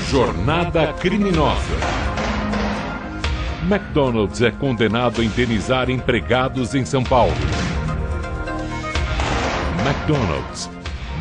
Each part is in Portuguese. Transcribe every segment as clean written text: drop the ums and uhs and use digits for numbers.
Jornada criminosa. McDonald's é condenado a indenizar empregados em São Paulo. McDonald's,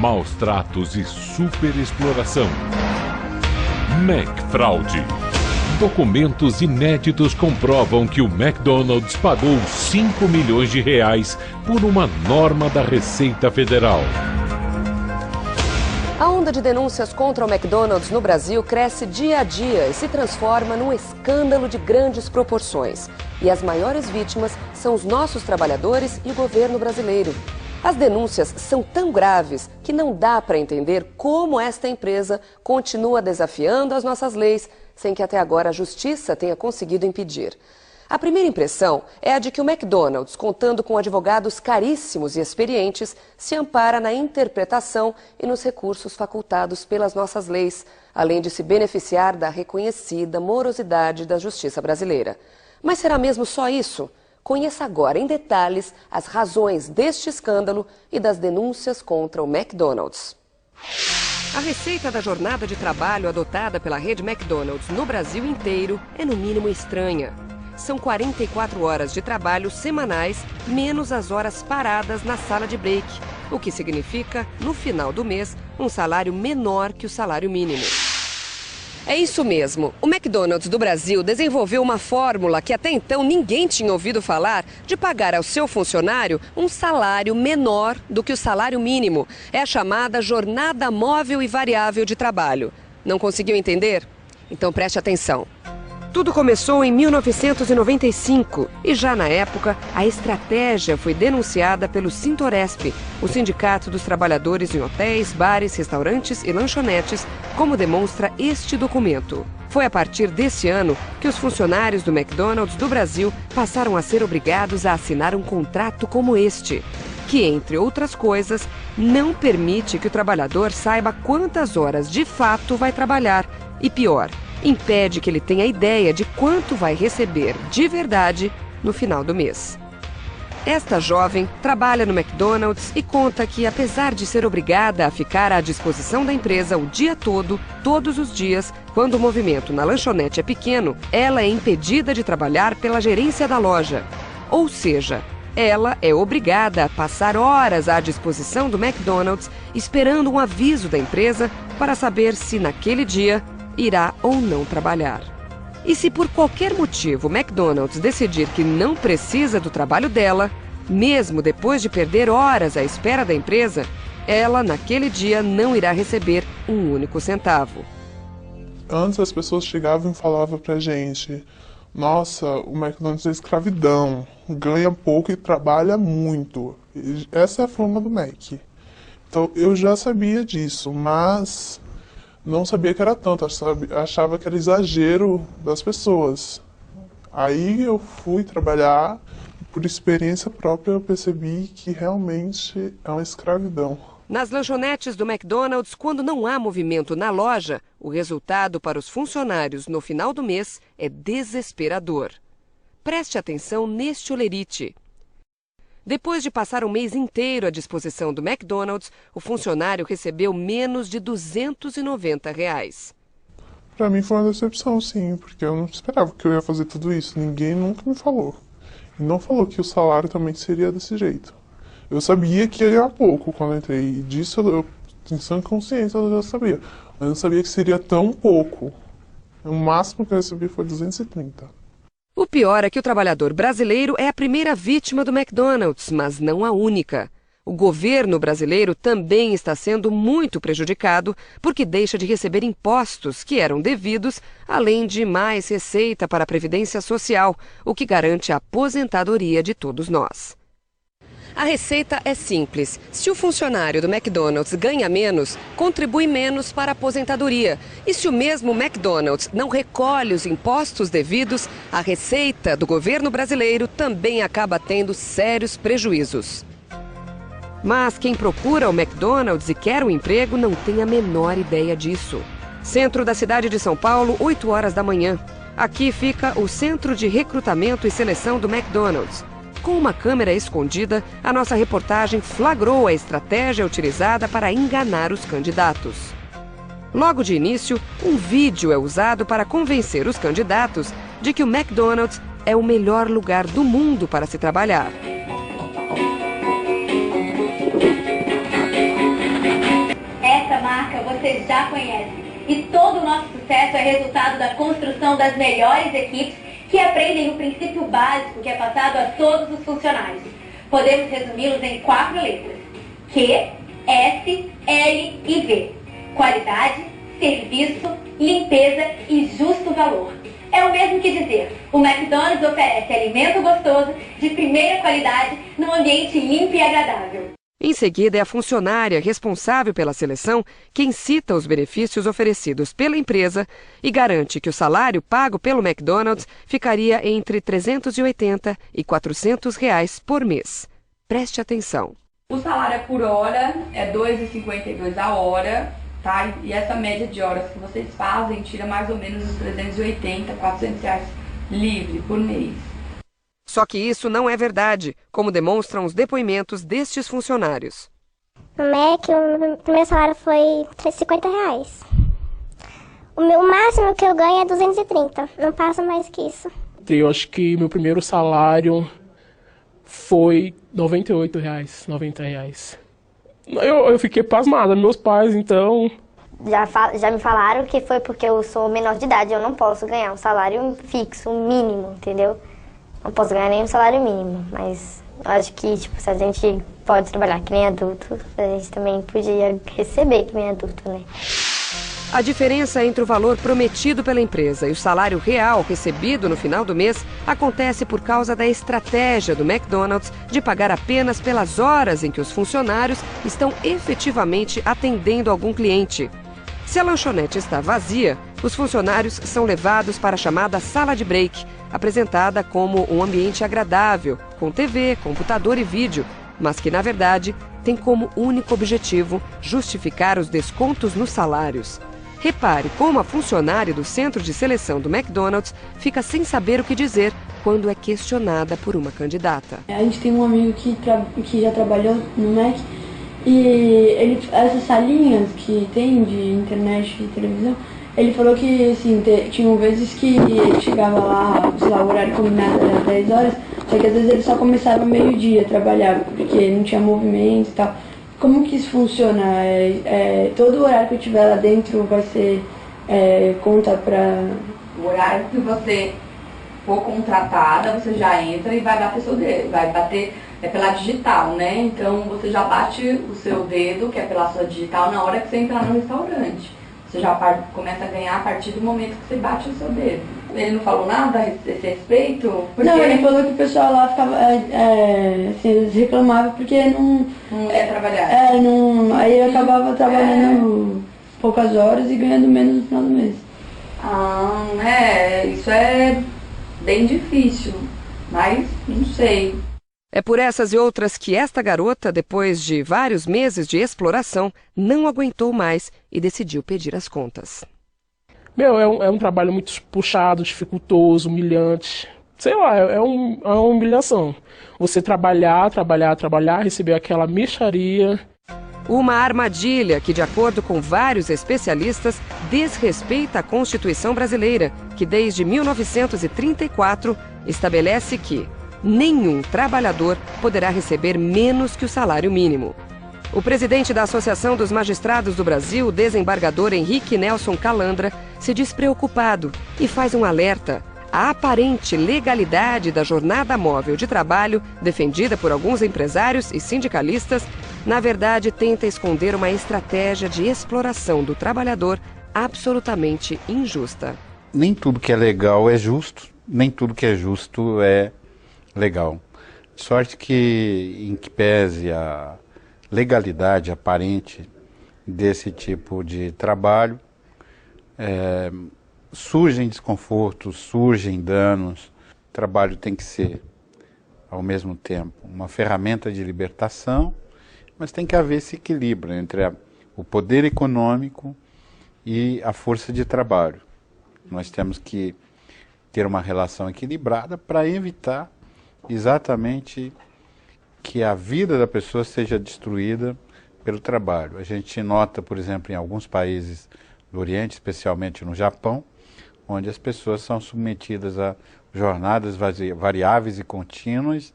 maus tratos e superexploração. McFraude. Documentos inéditos comprovam que o McDonald's pagou 5 milhões de reais por uma norma da Receita Federal. A onda de denúncias contra o McDonald's no Brasil cresce dia a dia e se transforma num escândalo de grandes proporções. E as maiores vítimas são os nossos trabalhadores e o governo brasileiro. As denúncias são tão graves que não dá para entender como esta empresa continua desafiando as nossas leis, sem que até agora a justiça tenha conseguido impedir. A primeira impressão é a de que o McDonald's, contando com advogados caríssimos e experientes, se ampara na interpretação e nos recursos facultados pelas nossas leis, além de se beneficiar da reconhecida morosidade da justiça brasileira. Mas será mesmo só isso? Conheça agora em detalhes as razões deste escândalo e das denúncias contra o McDonald's. A receita da jornada de trabalho adotada pela rede McDonald's no Brasil inteiro é no mínimo estranha. São 44 horas de trabalho semanais, menos as horas paradas na sala de break, o que significa, no final do mês, um salário menor que o salário mínimo. É isso mesmo. O McDonald's do Brasil desenvolveu uma fórmula que até então ninguém tinha ouvido falar de pagar ao seu funcionário um salário menor do que o salário mínimo. É a chamada jornada móvel e variável de trabalho. Não conseguiu entender? Então preste atenção. Tudo começou em 1995 e já na época a estratégia foi denunciada pelo Sintoresp, o Sindicato dos Trabalhadores em Hotéis, Bares, Restaurantes e Lanchonetes, como demonstra este documento. Foi a partir desse ano que os funcionários do McDonald's do Brasil passaram a ser obrigados a assinar um contrato como este, que, entre outras coisas, não permite que o trabalhador saiba quantas horas de fato vai trabalhar e, pior, impede que ele tenha ideia de quanto vai receber de verdade no final do mês. Esta jovem trabalha no McDonald's e conta que, apesar de ser obrigada a ficar à disposição da empresa o dia todo, todos os dias, quando o movimento na lanchonete é pequeno, ela é impedida de trabalhar pela gerência da loja. Ou seja, ela é obrigada a passar horas à disposição do McDonald's esperando um aviso da empresa para saber se naquele dia irá ou não trabalhar. E se por qualquer motivo o McDonald's decidir que não precisa do trabalho dela, mesmo depois de perder horas à espera da empresa, ela naquele dia não irá receber um único centavo. Antes as pessoas chegavam e falavam pra gente: nossa, o McDonald's é escravidão, ganha pouco e trabalha muito. Essa é a fama do Mac. Então eu já sabia disso, mas não sabia que era tanto, achava que era exagero das pessoas. Aí eu fui trabalhar, por experiência própria eu percebi que realmente é uma escravidão. Nas lanchonetes do McDonald's, quando não há movimento na loja, o resultado para os funcionários no final do mês é desesperador. Preste atenção neste olerite. Depois de passar um mês inteiro à disposição do McDonald's, o funcionário recebeu menos de R$290. Para mim foi uma decepção, sim, porque eu não esperava que eu ia fazer tudo isso. Ninguém nunca me falou. E não falou que o salário também seria desse jeito. Eu sabia que ia ganhar pouco quando eu entrei, e disso eu em sã consciência eu já sabia. Mas eu não sabia que seria tão pouco. O máximo que eu recebi foi 230. O pior é que o trabalhador brasileiro é a primeira vítima do McDonald's, mas não a única. O governo brasileiro também está sendo muito prejudicado porque deixa de receber impostos que eram devidos, além de mais receita para a Previdência Social, o que garante a aposentadoria de todos nós. A receita é simples. Se o funcionário do McDonald's ganha menos, contribui menos para a aposentadoria. E se o mesmo McDonald's não recolhe os impostos devidos, a receita do governo brasileiro também acaba tendo sérios prejuízos. Mas quem procura o McDonald's e quer um emprego não tem a menor ideia disso. Centro da cidade de São Paulo, 8 horas da manhã. Aqui fica o Centro de Recrutamento e Seleção do McDonald's. Com uma câmera escondida, a nossa reportagem flagrou a estratégia utilizada para enganar os candidatos. Logo de início, um vídeo é usado para convencer os candidatos de que o McDonald's é o melhor lugar do mundo para se trabalhar. Essa marca vocês já conhecem. E todo o nosso sucesso é resultado da construção das melhores equipes que aprendem o princípio básico que é passado a todos os funcionários. Podemos resumi-los em 4 letras: Q, S, L e V. Qualidade, serviço, limpeza e justo valor. É o mesmo que dizer, o McDonald's oferece alimento gostoso, de primeira qualidade, num ambiente limpo e agradável. Em seguida, é a funcionária responsável pela seleção quem cita os benefícios oferecidos pela empresa e garante que o salário pago pelo McDonald's ficaria entre R$ 380 e R$ 400 por mês. Preste atenção. O salário é por hora, é R$ 2,52 a hora, tá? E essa média de horas que vocês fazem tira mais ou menos os 380, R$ 400 livre por mês. Só que isso não é verdade, como demonstram os depoimentos destes funcionários. No Mac, o meu salário foi R$50. O máximo que eu ganho é 230, não passa mais que isso. Eu acho que meu primeiro salário foi R$98, R$90. Eu fiquei pasmada, meus pais, então... Já me falaram que foi porque eu sou menor de idade, eu não posso ganhar um salário fixo, um mínimo, entendeu? Não posso ganhar nem um salário mínimo, mas eu acho que, tipo, se a gente pode trabalhar que nem adulto, a gente também podia receber que nem adulto, né? A diferença entre o valor prometido pela empresa e o salário real recebido no final do mês acontece por causa da estratégia do McDonald's de pagar apenas pelas horas em que os funcionários estão efetivamente atendendo algum cliente. Se a lanchonete está vazia, os funcionários são levados para a chamada sala de break, apresentada como um ambiente agradável, com TV, computador e vídeo, mas que, na verdade, tem como único objetivo justificar os descontos nos salários. Repare como a funcionária do centro de seleção do McDonald's fica sem saber o que dizer quando é questionada por uma candidata. A gente tem um amigo que já trabalhou no Mac e essas salinhas que tem de internet e televisão, ele falou que assim, tinham vezes que ele chegava lá, sei lá, o horário combinado era 10 horas, só que às vezes ele só começava meio-dia a trabalhar, porque não tinha movimento e tal. Como que isso funciona? Todo o horário que eu tiver lá dentro vai ser conta para... O horário que você for contratada, você já entra e vai bater seu dedo, vai bater pela digital, né? Então você já bate o seu dedo, que é pela sua digital, na hora que você entrar no restaurante. Você já começa a ganhar a partir do momento que você bate o seu dedo. Ele não falou nada a esse respeito? Porque... Não, ele falou que o pessoal lá ficava, assim, eles reclamavam porque não ia trabalhar. Aí eu acabava trabalhando poucas horas e ganhando menos no final do mês. Isso é bem difícil, mas não sei. É por essas e outras que esta garota, depois de vários meses de exploração, não aguentou mais e decidiu pedir as contas. É um trabalho muito puxado, dificultoso, humilhante. Sei lá, é uma humilhação. Você trabalhar, receber aquela mixaria. Uma armadilha que, de acordo com vários especialistas, desrespeita a Constituição brasileira, que desde 1934 estabelece que nenhum trabalhador poderá receber menos que o salário mínimo. O presidente da Associação dos Magistrados do Brasil, o desembargador Henrique Nelson Calandra, se diz preocupado e faz um alerta. A aparente legalidade da jornada móvel de trabalho, defendida por alguns empresários e sindicalistas, na verdade tenta esconder uma estratégia de exploração do trabalhador absolutamente injusta. Nem tudo que é legal é justo, nem tudo que é justo é legal. De sorte que, em que pese a legalidade aparente desse tipo de trabalho, surgem desconfortos, surgem danos. O trabalho tem que ser, ao mesmo tempo, uma ferramenta de libertação, mas tem que haver esse equilíbrio entre o poder econômico e a força de trabalho. Nós temos que ter uma relação equilibrada para evitar exatamente que a vida da pessoa seja destruída pelo trabalho. A gente nota, por exemplo, em alguns países do Oriente, especialmente no Japão, onde as pessoas são submetidas a jornadas variáveis e contínuas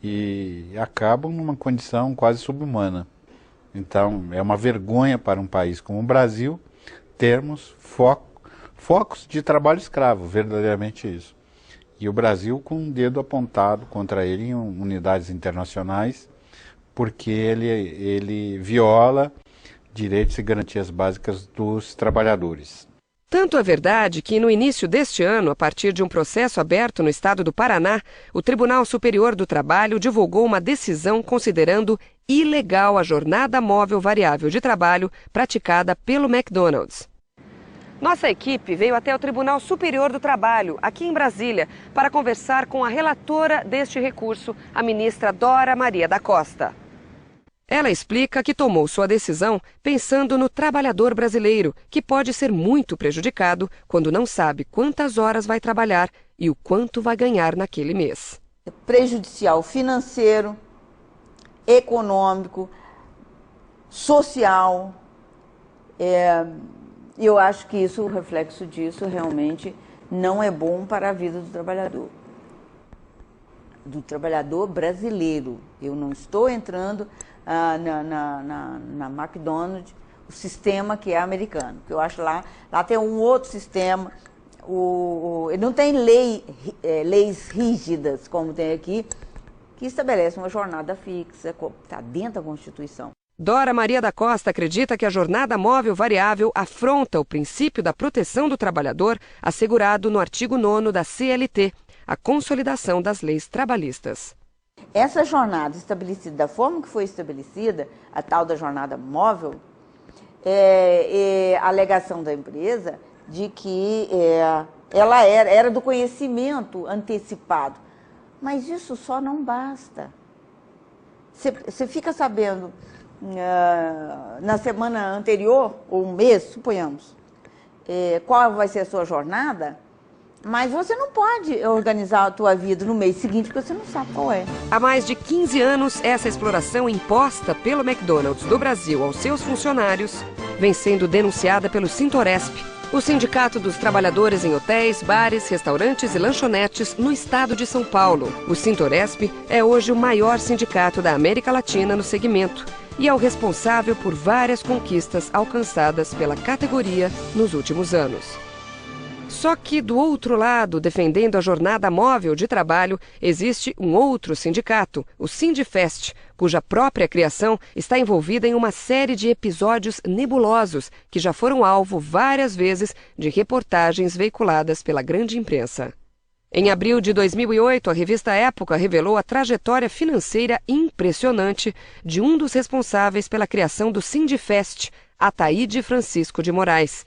e acabam numa condição quase subhumana. Então, é uma vergonha para um país como o Brasil termos focos de trabalho escravo, verdadeiramente isso. E o Brasil com um dedo apontado contra ele em unidades internacionais, porque ele viola direitos e garantias básicas dos trabalhadores. Tanto é verdade que, no início deste ano, a partir de um processo aberto no estado do Paraná, o Tribunal Superior do Trabalho divulgou uma decisão considerando ilegal a jornada móvel variável de trabalho praticada pelo McDonald's. Nossa equipe veio até o Tribunal Superior do Trabalho, aqui em Brasília, para conversar com a relatora deste recurso, a ministra Dora Maria da Costa. Ela explica que tomou sua decisão pensando no trabalhador brasileiro, que pode ser muito prejudicado quando não sabe quantas horas vai trabalhar e o quanto vai ganhar naquele mês. Prejudicial financeiro, econômico, social. Eu acho que isso, o reflexo disso realmente não é bom para a vida do trabalhador brasileiro. Eu não estou entrando na McDonald's, o sistema que é americano. Eu acho lá tem um outro sistema, não tem leis rígidas como tem aqui, que estabelece uma jornada fixa, está dentro da Constituição. Dora Maria da Costa acredita que a jornada móvel variável afronta o princípio da proteção do trabalhador assegurado no artigo 9º da CLT, a consolidação das leis trabalhistas. Essa jornada estabelecida da forma que foi estabelecida, a tal da jornada móvel, a alegação da empresa de que ela era do conhecimento antecipado. Mas isso só não basta. Você fica sabendo na semana anterior, ou um mês, suponhamos, qual vai ser a sua jornada, mas você não pode organizar a tua vida no mês seguinte porque você não sabe qual é. Há mais de 15 anos, essa exploração imposta pelo McDonald's do Brasil aos seus funcionários vem sendo denunciada pelo Sintoresp, o Sindicato dos Trabalhadores em Hotéis, Bares, Restaurantes e Lanchonetes no estado de São Paulo. O Sintoresp é hoje o maior sindicato da América Latina no segmento e é o responsável por várias conquistas alcançadas pela categoria nos últimos anos. Só que, do outro lado, defendendo a jornada móvel de trabalho, existe um outro sindicato, o Sindifest, cuja própria criação está envolvida em uma série de episódios nebulosos que já foram alvo várias vezes de reportagens veiculadas pela grande imprensa. Em abril de 2008, a revista Época revelou a trajetória financeira impressionante de um dos responsáveis pela criação do Sindifest, Ataíde Francisco de Moraes.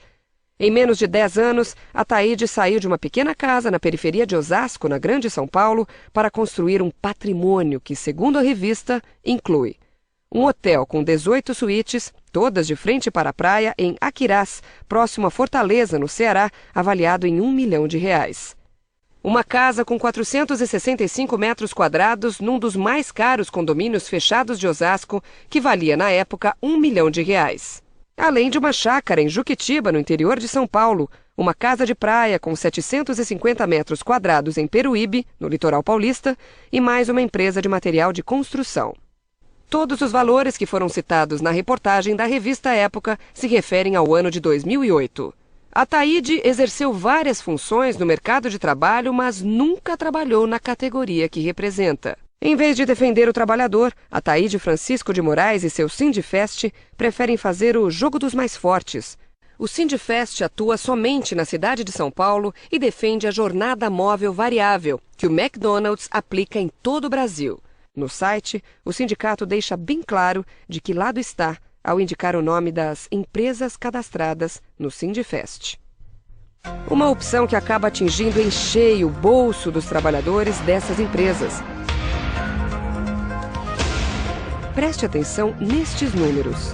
Em menos de 10 anos, Ataíde saiu de uma pequena casa na periferia de Osasco, na Grande São Paulo, para construir um patrimônio que, segundo a revista, inclui um hotel com 18 suítes, todas de frente para a praia, em Aquirás, próximo a Fortaleza, no Ceará, avaliado em R$1 milhão. Uma casa com 465 metros quadrados num dos mais caros condomínios fechados de Osasco, que valia, na época, R$1 milhão. Além de uma chácara em Juquitiba, no interior de São Paulo, uma casa de praia com 750 metros quadrados em Peruíbe, no litoral paulista, e mais uma empresa de material de construção. Todos os valores que foram citados na reportagem da revista Época se referem ao ano de 2008. Ataíde exerceu várias funções no mercado de trabalho, mas nunca trabalhou na categoria que representa. Em vez de defender o trabalhador, Ataíde Francisco de Moraes e seu Sindifest preferem fazer o jogo dos mais fortes. O Sindifest atua somente na cidade de São Paulo e defende a jornada móvel variável, que o McDonald's aplica em todo o Brasil. No site, o sindicato deixa bem claro de que lado está ao indicar o nome das empresas cadastradas no Sindifest. Uma opção que acaba atingindo em cheio o bolso dos trabalhadores dessas empresas. Preste atenção nestes números.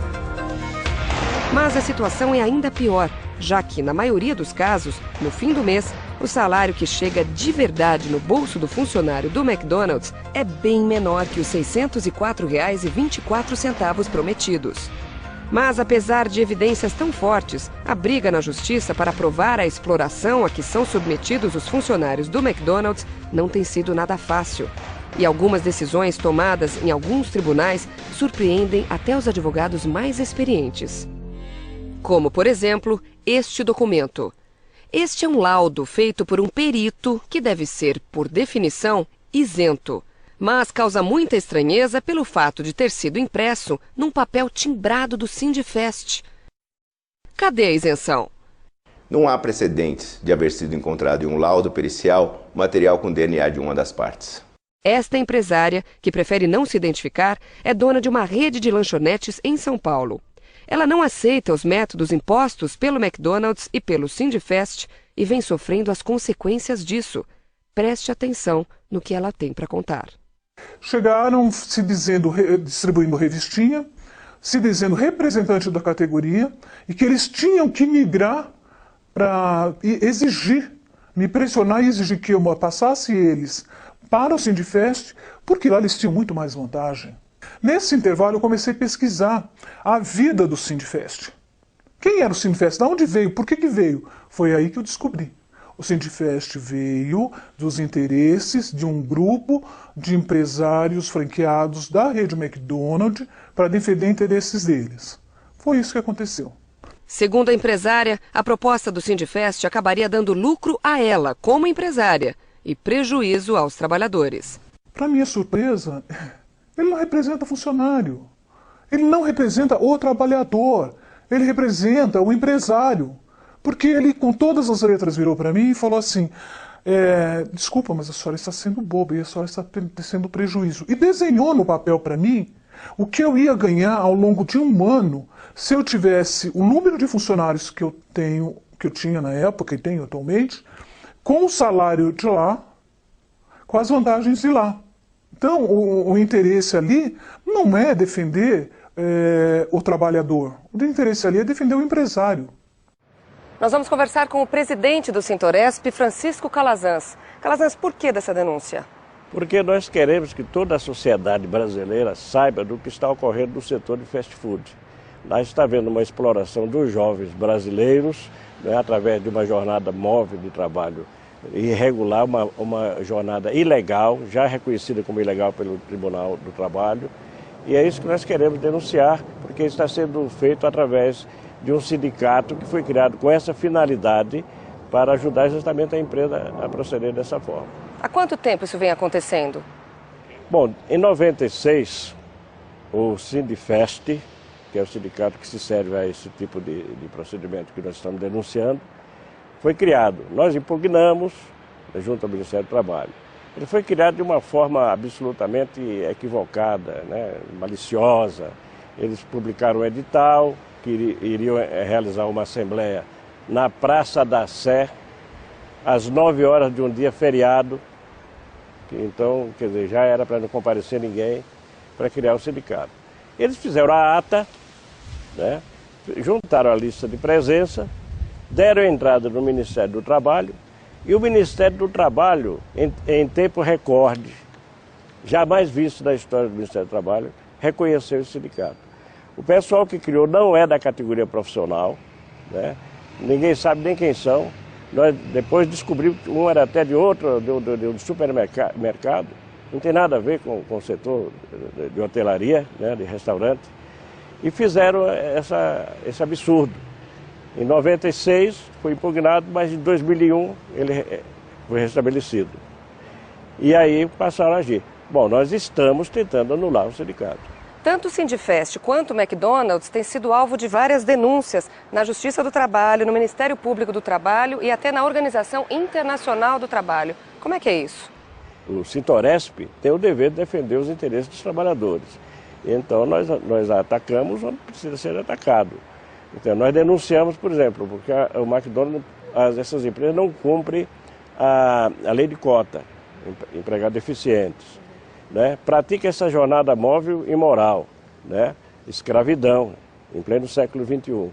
Mas a situação é ainda pior, já que, na maioria dos casos, no fim do mês, o salário que chega de verdade no bolso do funcionário do McDonald's é bem menor que os R$ 604,24 prometidos. Mas, apesar de evidências tão fortes, a briga na justiça para provar a exploração a que são submetidos os funcionários do McDonald's não tem sido nada fácil. E algumas decisões tomadas em alguns tribunais surpreendem até os advogados mais experientes. Como, por exemplo, este documento. Este é um laudo feito por um perito que deve ser, por definição, isento, mas causa muita estranheza pelo fato de ter sido impresso num papel timbrado do Sindifest. Cadê a isenção? Não há precedentes de haver sido encontrado em um laudo pericial material com DNA de uma das partes. Esta empresária, que prefere não se identificar, é dona de uma rede de lanchonetes em São Paulo. Ela não aceita os métodos impostos pelo McDonald's e pelo Sindifest e vem sofrendo as consequências disso. Preste atenção no que ela tem para contar. Chegaram se dizendo, distribuindo revistinha, se dizendo representante da categoria e que eles tinham que migrar para exigir, me pressionar e exigir que eu passasse eles para o Sindifest, porque lá eles tinham muito mais vantagem. Nesse intervalo eu comecei a pesquisar a vida do Sindifest. Quem era o Sindifest? De onde veio? Por que veio? Foi aí que eu descobri. O Sindifest veio dos interesses de um grupo de empresários franqueados da rede McDonald's para defender interesses deles. Foi isso que aconteceu. Segundo a empresária, a proposta do Sindifest acabaria dando lucro a ela, como empresária, e prejuízo aos trabalhadores. Para minha surpresa, ele não representa funcionário. Ele não representa o trabalhador. Ele representa o empresário. Porque ele, com todas as letras, virou para mim e falou assim, desculpa, mas a senhora está sendo boba e a senhora está tendo prejuízo. E desenhou no papel para mim o que eu ia ganhar ao longo de um ano se eu tivesse o número de funcionários que eu tinha na época e tenho atualmente, com o salário de lá, com as vantagens de lá. Então, o interesse ali não é defender o trabalhador. O interesse ali é defender o empresário. Nós vamos conversar com o presidente do Sintoresp, Francisco Calazans. Calazans, por que dessa denúncia? Porque nós queremos que toda a sociedade brasileira saiba do que está ocorrendo no setor de fast food. Lá está havendo uma exploração dos jovens brasileiros, né, através de uma jornada móvel de trabalho irregular, uma jornada ilegal, já reconhecida como ilegal pelo Tribunal do Trabalho. E é isso que nós queremos denunciar, porque está sendo feito através de um sindicato que foi criado com essa finalidade para ajudar justamente a empresa a proceder dessa forma. Há quanto tempo isso vem acontecendo? Bom, em 96, o Sindifest, que é o sindicato que se serve a esse tipo de procedimento que nós estamos denunciando, foi criado. Nós impugnamos junto ao Ministério do Trabalho. Ele foi criado de uma forma absolutamente equivocada, né, maliciosa. Eles publicaram um edital que iriam realizar uma assembleia na Praça da Sé, às 9 horas de um dia feriado. Então, quer dizer, já era para não comparecer ninguém para criar o sindicato. Eles fizeram a ata, né, juntaram a lista de presença, deram entrada no Ministério do Trabalho e o Ministério do Trabalho, em tempo recorde, jamais visto na história do Ministério do Trabalho, reconheceu o sindicato. O pessoal que criou não é da categoria profissional, né? Ninguém sabe nem quem são. Nós depois descobrimos que um era até de outro, de supermercado, não tem nada a ver com o setor de hotelaria, né, de restaurante, e fizeram esse absurdo. Em 96 foi impugnado, mas em 2001 ele foi restabelecido. E aí passaram a agir. Bom, nós estamos tentando anular o sindicato. Tanto o Sindifest quanto o McDonald's têm sido alvo de várias denúncias na Justiça do Trabalho, no Ministério Público do Trabalho e até na Organização Internacional do Trabalho. Como é que é isso? O Sintoresp tem o dever de defender os interesses dos trabalhadores. Então nós atacamos onde precisa ser atacado. Então nós denunciamos, por exemplo, porque o McDonald's, essas empresas não cumprem a lei de cota, empregados deficientes. Né, pratica essa jornada móvel imoral, né, escravidão, em pleno século XXI.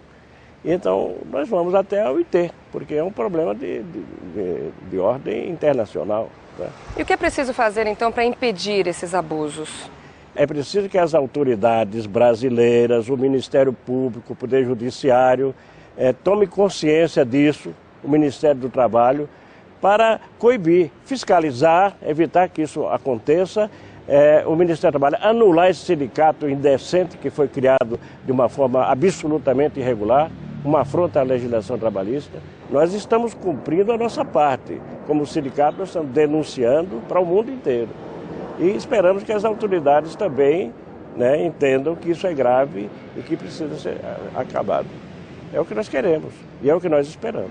Então, nós vamos até a OIT, porque é um problema de ordem internacional. Né. E o que é preciso fazer, então, para impedir esses abusos? É preciso que as autoridades brasileiras, o Ministério Público, o Poder Judiciário, tomem consciência disso, o Ministério do Trabalho, para coibir, fiscalizar, evitar que isso aconteça. O Ministério do Trabalho anular esse sindicato indecente que foi criado de uma forma absolutamente irregular, uma afronta à legislação trabalhista. Nós estamos cumprindo a nossa parte. Como sindicato, nós estamos denunciando para o mundo inteiro. E esperamos que as autoridades também, né, entendam que isso é grave e que precisa ser acabado. É o que nós queremos e é o que nós esperamos.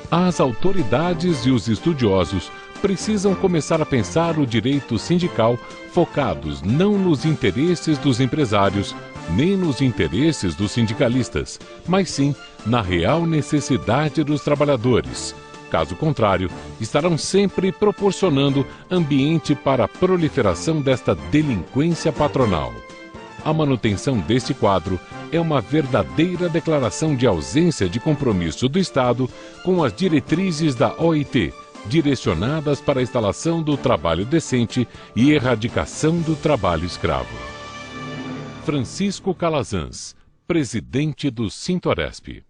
As autoridades e os estudiosos precisam começar a pensar o direito sindical focados não nos interesses dos empresários, nem nos interesses dos sindicalistas, mas sim na real necessidade dos trabalhadores. Caso contrário, estarão sempre proporcionando ambiente para a proliferação desta delinquência patronal. A manutenção deste quadro é uma verdadeira declaração de ausência de compromisso do Estado com as diretrizes da OIT, direcionadas para a instalação do trabalho decente e erradicação do trabalho escravo. Francisco Calazans, presidente do Sintoresp.